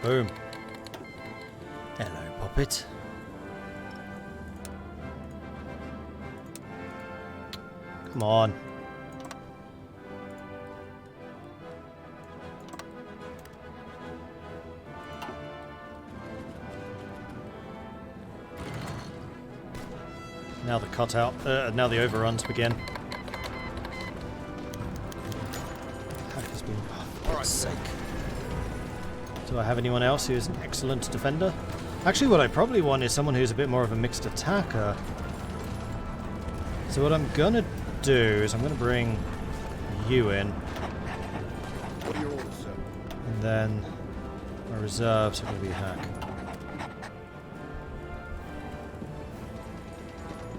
Boom. Hello, Poppet. Come on. Now the cutout, now the overruns begin. Hack has been, for God's sake. Do I have anyone else who is an excellent defender? Actually, what I probably want is someone who's a bit more of a mixed attacker. So what I'm gonna do is I'm gonna bring you in. What are your orders, sir? And then my reserves are gonna be Hack.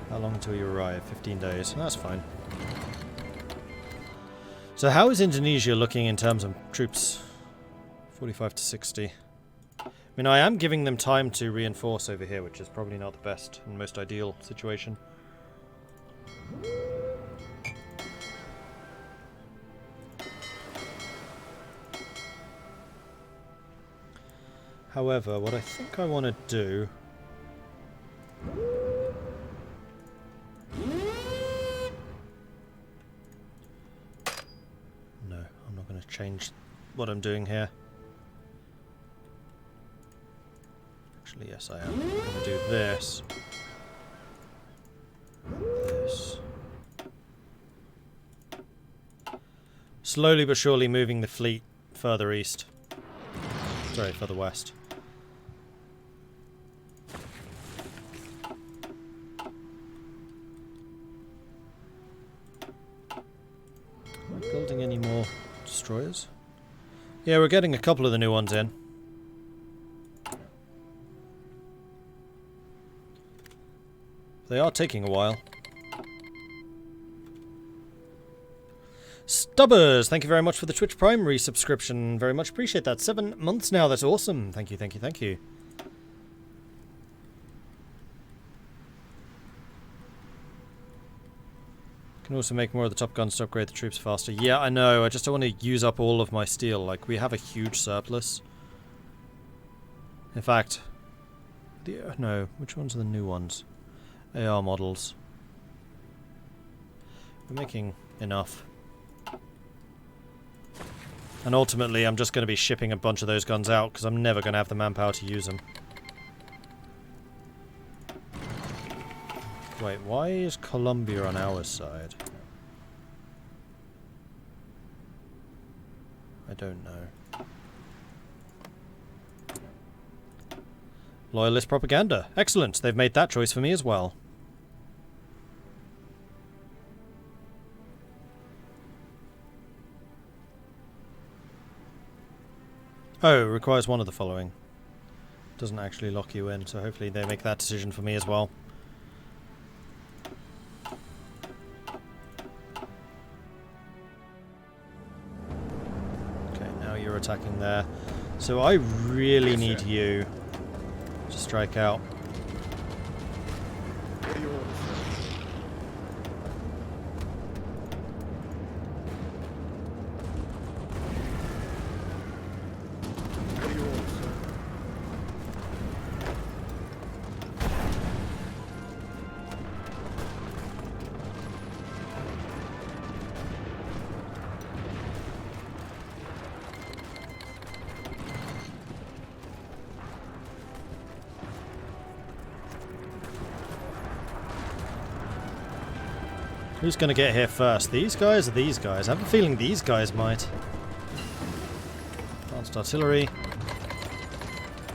How long until you arrive? 15 days. That's fine. So how is Indonesia looking in terms of troops? 45 to 60. I mean, I am giving them time to reinforce over here, which is probably not the best and most ideal situation. However, what I think I want to do... No, I'm not going to change what I'm doing here. Actually, yes, I am. I'm going to do this. This. Slowly but surely moving the fleet further east. Sorry, further west. Am I building any more destroyers? Yeah, we're getting a couple of the new ones in. They are taking a while. Stubbers, thank you very much for the Twitch Prime resubscription. Very much appreciate that. 7 months now, that's awesome. Thank you, thank you, thank you. Can also make more of the top guns to upgrade the troops faster. Yeah, I know, I just don't want to use up all of my steel. Like, we have a huge surplus. In fact... no, which ones are the new ones? AR models. We're making enough. And ultimately, I'm just going to be shipping a bunch of those guns out, because I'm never going to have the manpower to use them. Wait, why is Colombia on our side? I don't know. Loyalist propaganda. Excellent. They've made that choice for me as well. Oh, it requires one of the following. Doesn't actually lock you in, so hopefully they make that decision for me as well. Okay, now you're attacking there. So I really need you to strike out. What are your orders, sir? What are your orders, sir? Who's going to get here first? These guys or these guys? I have a feeling these guys might. Advanced artillery.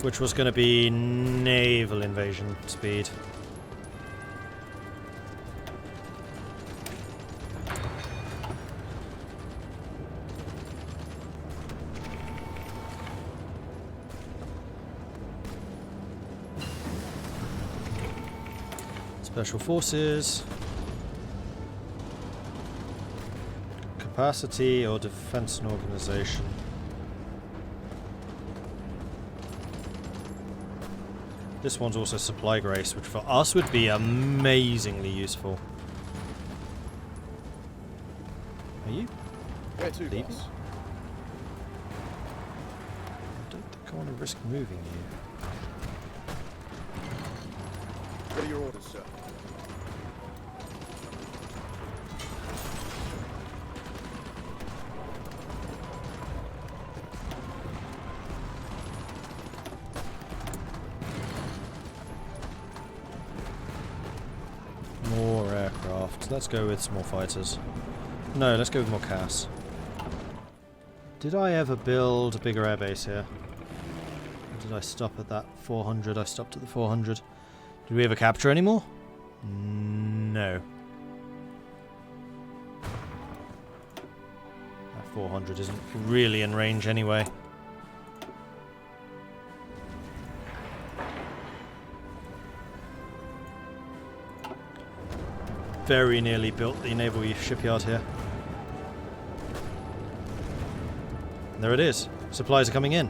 Which was going to be naval invasion speed. Special forces. Capacity or defense and organization. This one's also supply grace, which for us would be amazingly useful. Are you? Where to, leaving? boss? I don't think don't want to risk moving you. What are your orders, sir? More aircraft. Let's go with small fighters. No, let's go with more CAS. Did I ever build a bigger airbase here? Or did I stop at that 400? I stopped at the 400. Did we ever capture any more? No. That 400 isn't really in range anyway. Very nearly built the naval shipyard here. There it is. Supplies are coming in.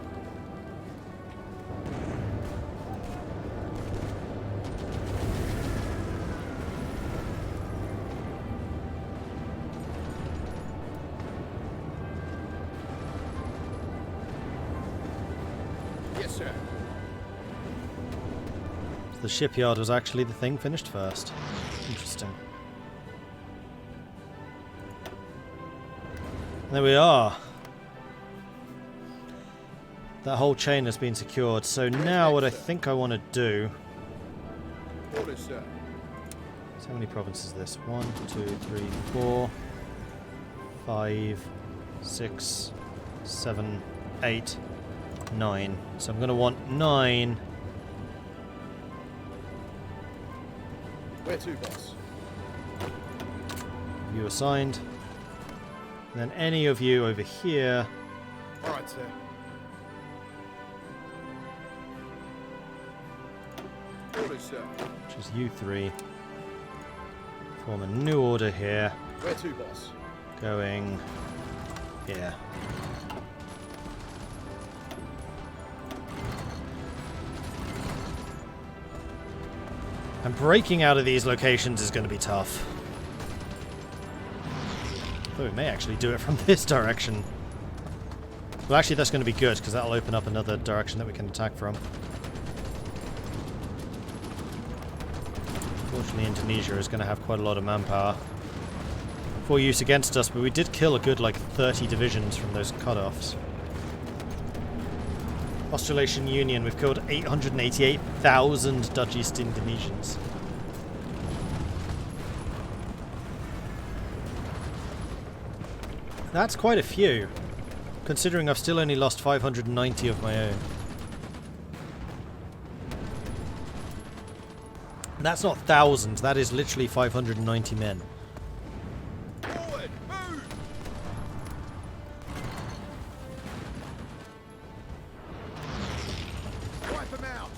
Yes, sir. The shipyard was actually the thing finished first. Interesting. There we are. That whole chain has been secured. So now what I think I want to do... Orders, sir. So how many provinces is this? 1, 2, 3, 4, 5, 6, 7, 8, 9. So I'm going to want 9. Where to, boss? You assigned. And then any of you over here. Alright, sir. Orders, sir. Which is you three. Form a new order here. Where to, boss? Going here. And breaking out of these locations is going to be tough. Though we may actually do it from this direction. Well, actually that's going to be good, because that'll open up another direction that we can attack from. Fortunately, Indonesia is going to have quite a lot of manpower for use against us, but we did kill a good, like, 30 divisions from those cut-offs. Australasian Union, we've killed 888,000 Dutch East Indonesians. That's quite a few, considering I've still only lost 590 of my own. That's not thousands, that is literally 590 men. Forward! Move! Wipe them out!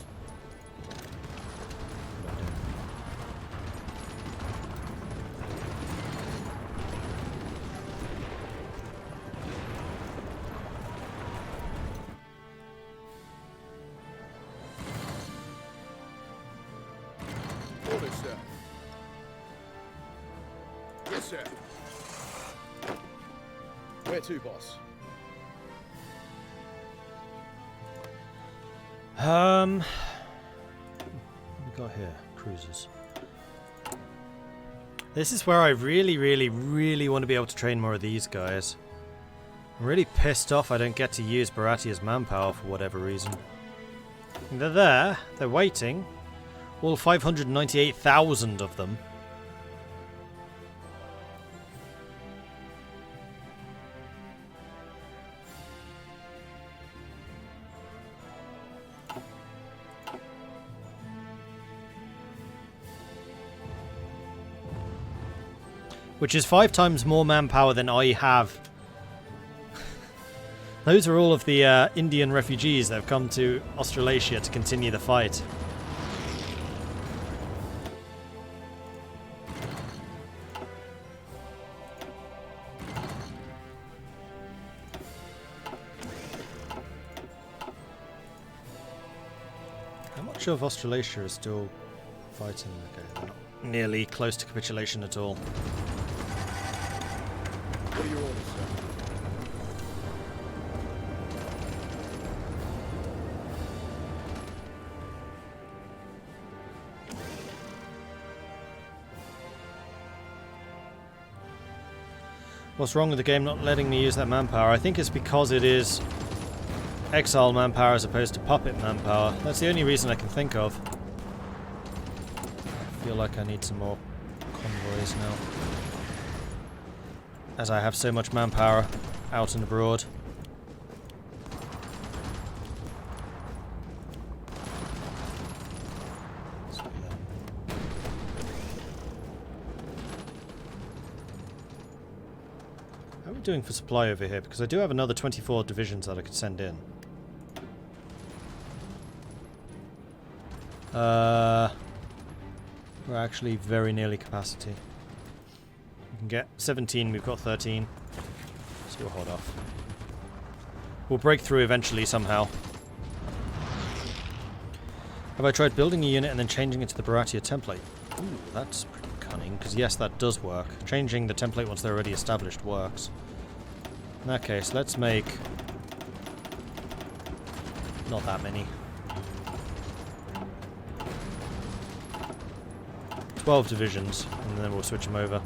Orders, sir. Yes, sir. Where to, boss? What we got here? Cruisers. This is where I really, really, really want to be able to train more of these guys. I'm really pissed off I don't get to use Bharati as manpower for whatever reason. And they're there, they're waiting. All 598,000 of them. Which is 5 times more manpower than I have. Those are all of the Indian refugees that have come to Australasia to continue the fight. How much of Australasia is still fighting? Okay, they're not nearly close to capitulation at all. What are your orders, sir? What's wrong with the game not letting me use that manpower? I think it's because it is exile manpower as opposed to puppet manpower. That's the only reason I can think of. I feel like I need some more convoys now, as I have so much manpower out and abroad. How are we doing for supply over here? Because I do have another 24 divisions that I could send in. We're actually very nearly capacity. We can get 17, we've got 13. So we'll hold off. We'll break through eventually somehow. Have I tried building a unit and then changing it to the Baratia template? Ooh, that's pretty cunning, because yes, that does work. Changing the template once they're already established works. In that case, let's make... not that many. 12 divisions, and then we'll switch them over.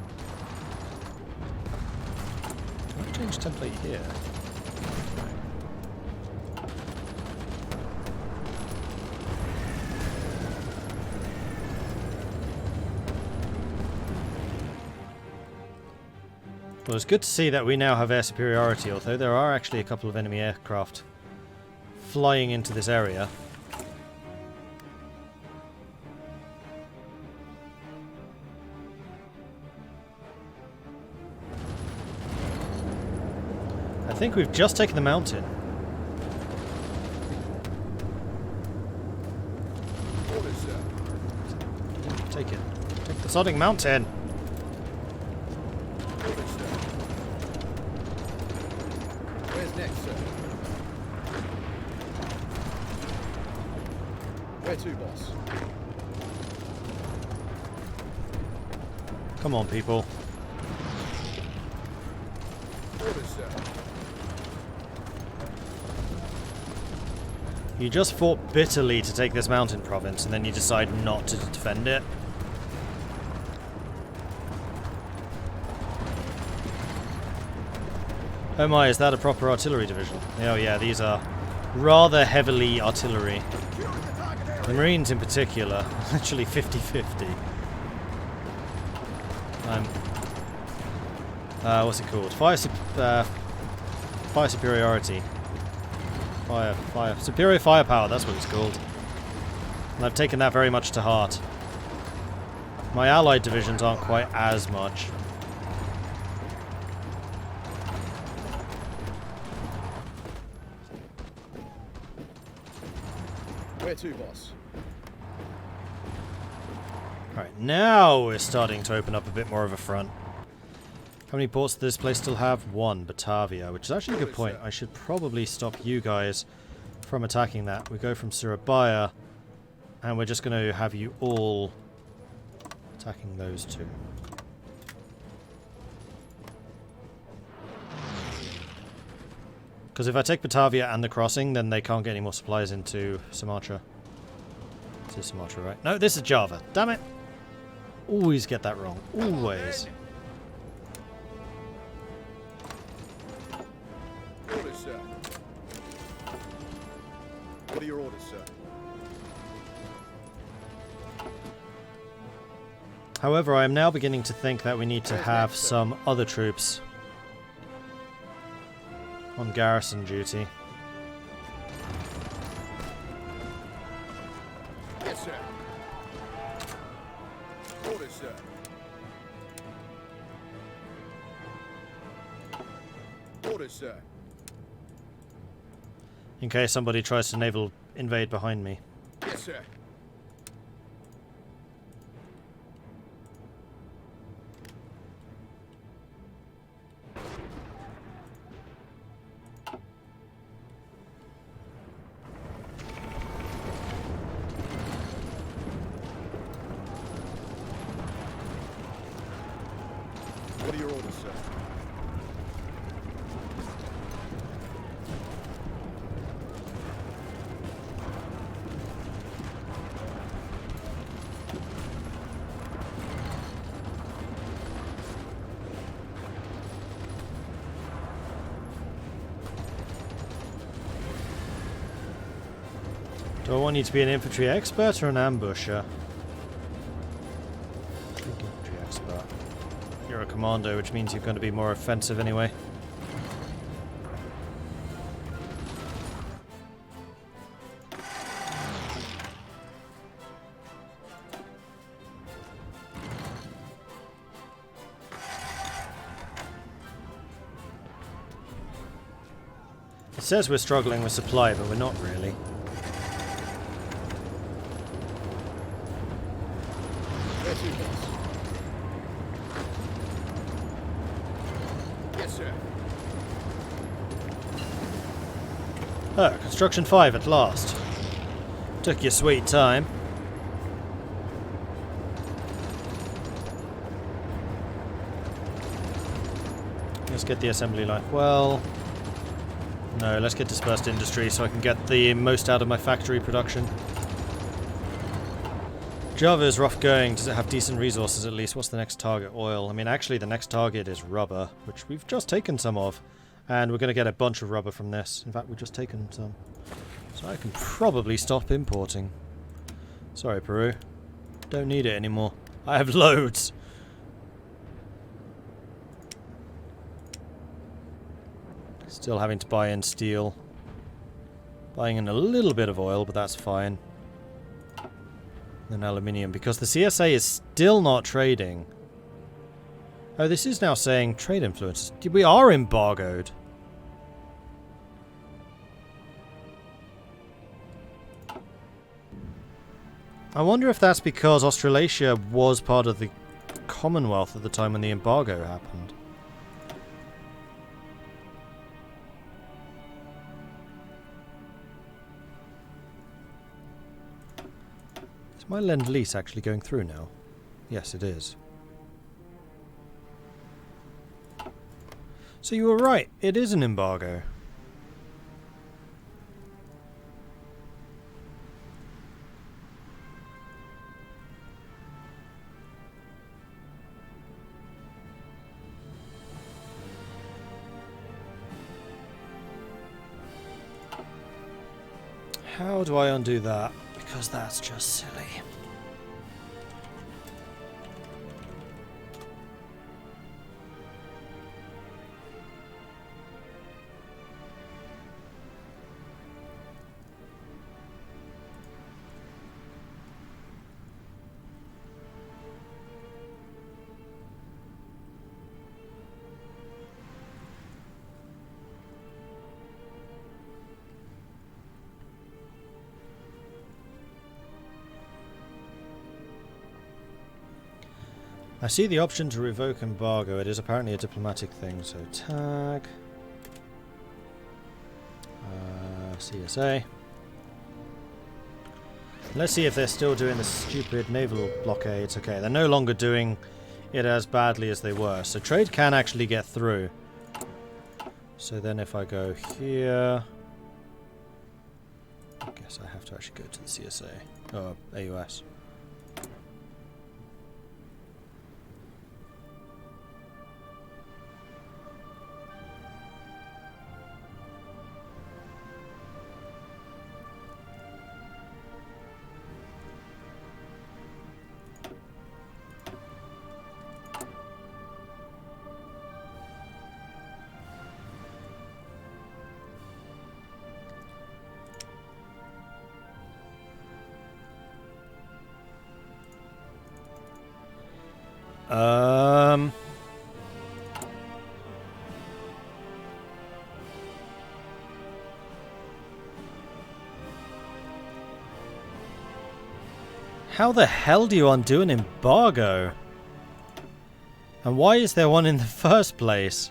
Can I change template here? Well, it's good to see that we now have air superiority, although there are actually a couple of enemy aircraft flying into this area. I think we've just taken the mountain. Orders, sir. Take it. Take the sodding mountain! Orders, sir. Where's next, sir? Where to, boss? Come on, people. Orders, sir. You just fought bitterly to take this mountain province, and then you decide not to defend it. Oh my, is that a proper artillery division? Oh yeah, these are rather heavily artillery. The Marines in particular, literally 50-50. What's it called? Fire superiority. Superior firepower, that's what it's called. And I've taken that very much to heart. My allied divisions aren't quite as much. Where to, boss? Alright, now we're starting to open up a bit more of a front. How many ports does this place still have? One, Batavia, which is actually a good point. I should probably stop you guys from attacking that. We go from Surabaya, and we're just going to have you all attacking those two. Because if I take Batavia and the crossing, then they can't get any more supplies into Sumatra. This is Sumatra, right? No, this is Java. Damn it! Always get that wrong. Always. Orders, sir. What are your orders, sir? However, I am now beginning to think that we need to have some other troops on garrison duty. Yes, sir. Orders, sir. Orders, sir. In case somebody tries to naval invade behind me. Yes, sir. What are your orders, sir? Do I want you to be an infantry expert or an ambusher? I think infantry expert. You're a commando, which means you're going to be more offensive anyway. It says we're struggling with supply, but we're not really. Yes, sir. Oh, construction 5 at last. Took your sweet time. Let's get the assembly line. Well, no, let's get dispersed industry so I can get the most out of my factory production. Java is rough going. Does it have decent resources at least? What's the next target? Oil. I mean, actually, the next target is rubber, which we've just taken some of. And we're going to get a bunch of rubber from this. In fact, we've just taken some. So I can probably stop importing. Sorry, Peru. Don't need it anymore. I have loads. Still having to buy in steel. Buying in a little bit of oil, but that's fine. And aluminium, because the CSA is still not trading. Oh, this is now saying trade influences. We are embargoed. I wonder if that's because Australasia was part of the Commonwealth at the time when the embargo happened. Is my Lend-Lease actually going through now? Yes, it is. So you were right, it is an embargo. How do I undo that? Because that's just silly. I see the option to revoke embargo. It is apparently a diplomatic thing, so tag. CSA. Let's see if they're still doing the stupid naval blockades. Okay, they're no longer doing it as badly as they were. So trade can actually get through. So then if I go here... I guess I have to actually go to the CSA. Oh, AUS. How the hell do you undo an embargo? And why is there one in the first place?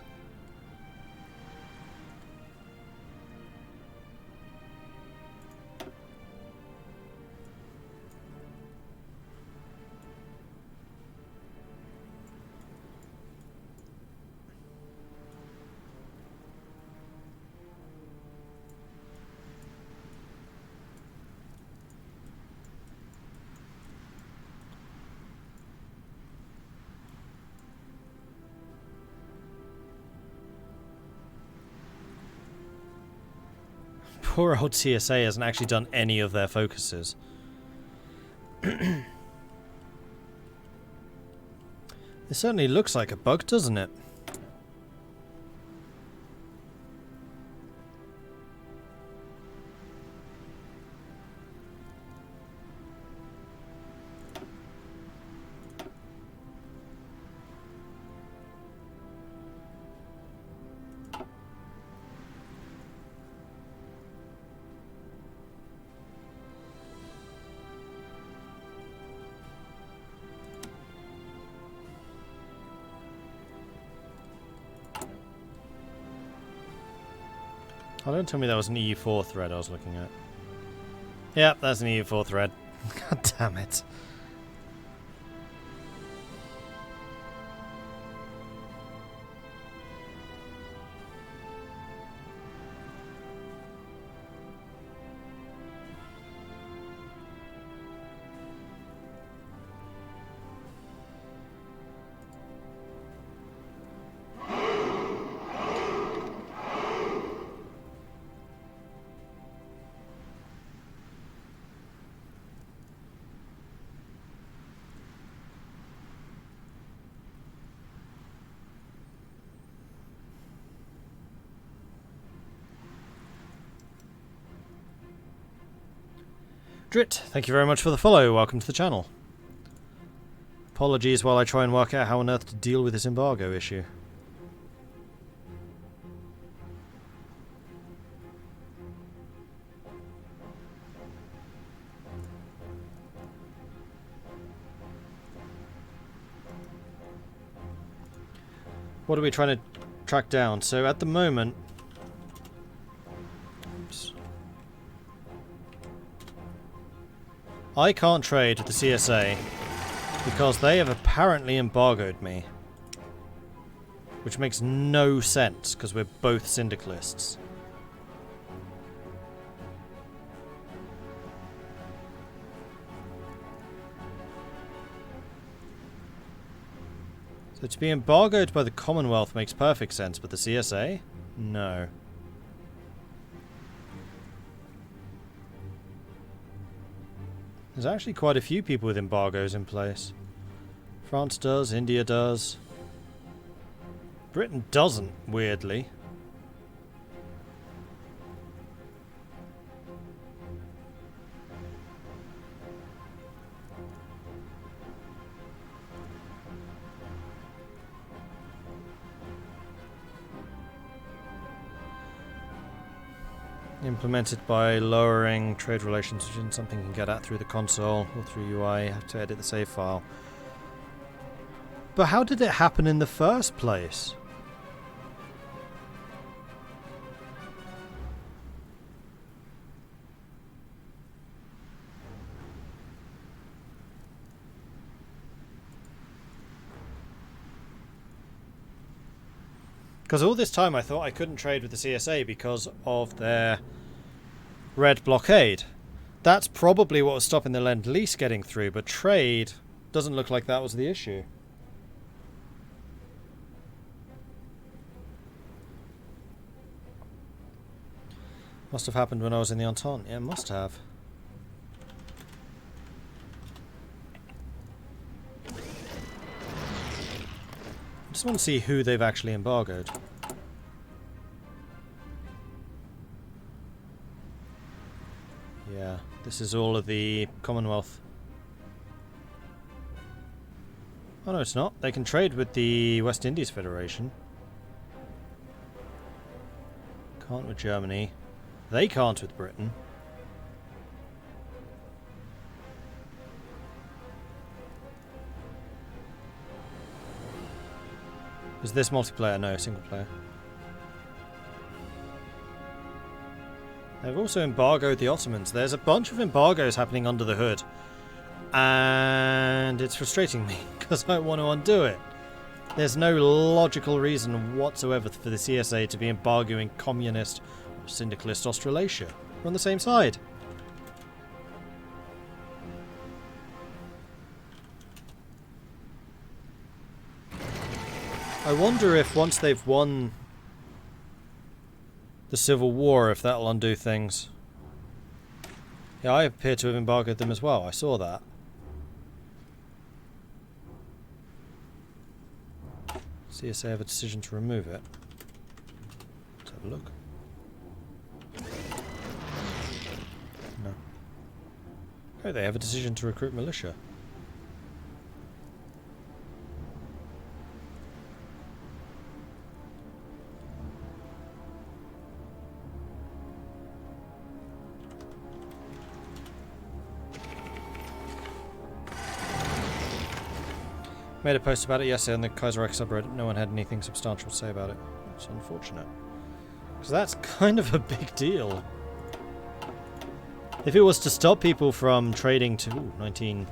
poor old CSA hasn't actually done any of their focuses. It certainly looks like a bug, doesn't it? Oh, don't tell me that was an EU4 thread I was looking at. Yep, that's an EU4 thread. God damn it. Drit, thank you very much for the follow. Welcome to the channel. Apologies while I try and work out how on earth to deal with this embargo issue. What are we trying to track down? So at the moment... Oops. I can't trade with the CSA because they have apparently embargoed me. Which makes no sense because we're both syndicalists. So to be embargoed by the Commonwealth makes perfect sense, but the CSA? No. There's actually quite a few people with embargoes in place. France does, India does. Britain doesn't, weirdly. Implemented by lowering trade relations, which isn't something you can get at through the console or through UI. You have to edit the save file. But how did it happen in the first place? Because all this time I thought I couldn't trade with the CSA because of their red blockade. That's probably what was stopping the Lend-Lease getting through, but trade doesn't look like that was the issue. Must have happened when I was in the Entente. Yeah, it must have. I just want to see who they've actually embargoed. Yeah, this is all of the Commonwealth. Oh no, it's not. They can trade with the West Indies Federation. Can't with Germany. They can't with Britain. Is this multiplayer? No, single player. They've also embargoed the Ottomans. There's a bunch of embargoes happening under the hood. And it's frustrating me because I want to undo it. There's no logical reason whatsoever for the CSA to be embargoing communist or syndicalist Australasia. We're on the same side. I wonder if once they've won the Civil War if that'll undo things. Yeah, I appear to have embargoed them as well. I saw that. See if they have a decision to remove it. Let's have a look. No. Oh, they have a decision to recruit militia. Made a post about it yesterday on the Kaiserreich subreddit. No one had anything substantial to say about it. It's unfortunate. Because that's kind of a big deal. If it was to stop people from trading to... Ooh, 19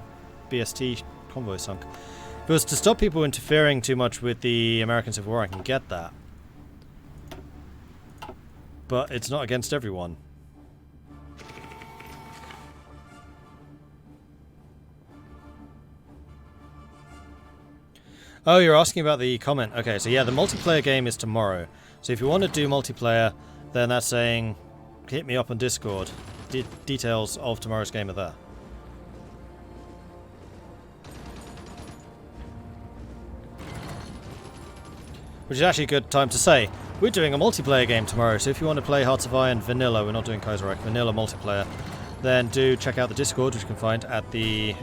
BST convoy sunk. If it was to stop people interfering too much with the American Civil War, I can get that. But it's not against everyone. Oh, you're asking about the comment. Okay, so yeah, the multiplayer game is tomorrow. So if you want to do multiplayer, then that's saying hit me up on Discord. Details of tomorrow's game are there. Which is actually a good time to say, we're doing a multiplayer game tomorrow, so if you want to play Hearts of Iron Vanilla, we're not doing Kaiserreich, Vanilla multiplayer, then do check out the Discord, which you can find at the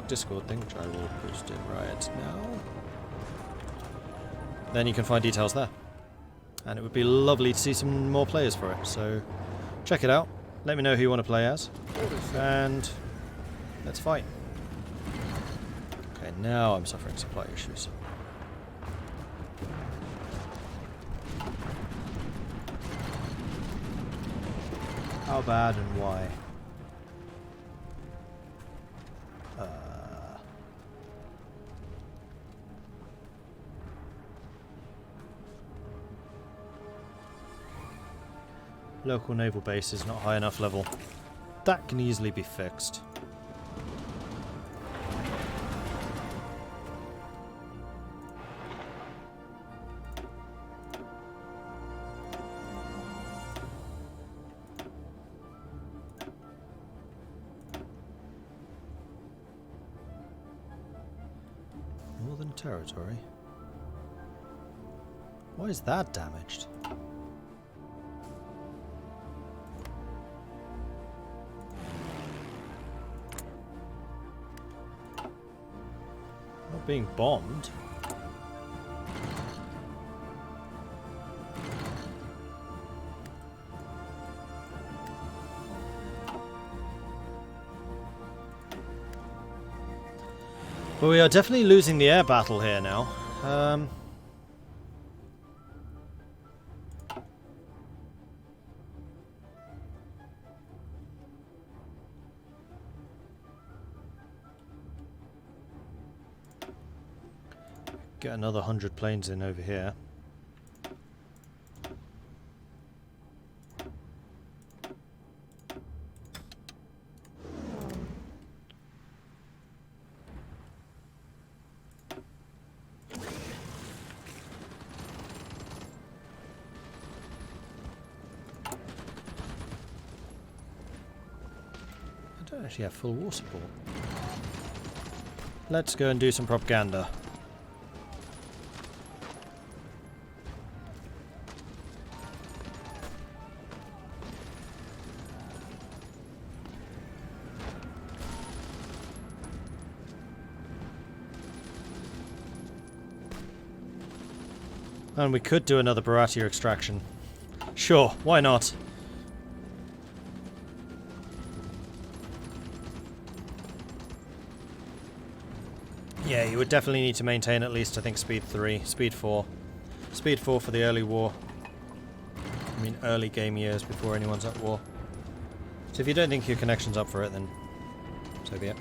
!Discord thing, which I will post it right now. Then you can find details there. And it would be lovely to see some more players for it, so check it out. Let me know who you want to play as. And let's fight. Okay, now I'm suffering supply issues. How bad and why? Local naval base is not high enough level. That can easily be fixed. Northern Territory? Why is that damaged? Not being bombed. But we are definitely losing the air battle here now. Get another 100 planes in over here. I don't actually have full war support. Let's go and do some propaganda. And we could do another Baratia extraction. Sure, why not? Yeah, you would definitely need to maintain at least, I think, speed 3, speed 4. Speed 4 for the early war. I mean, early game years before anyone's at war. So if you don't think your connection's up for it, then so be it.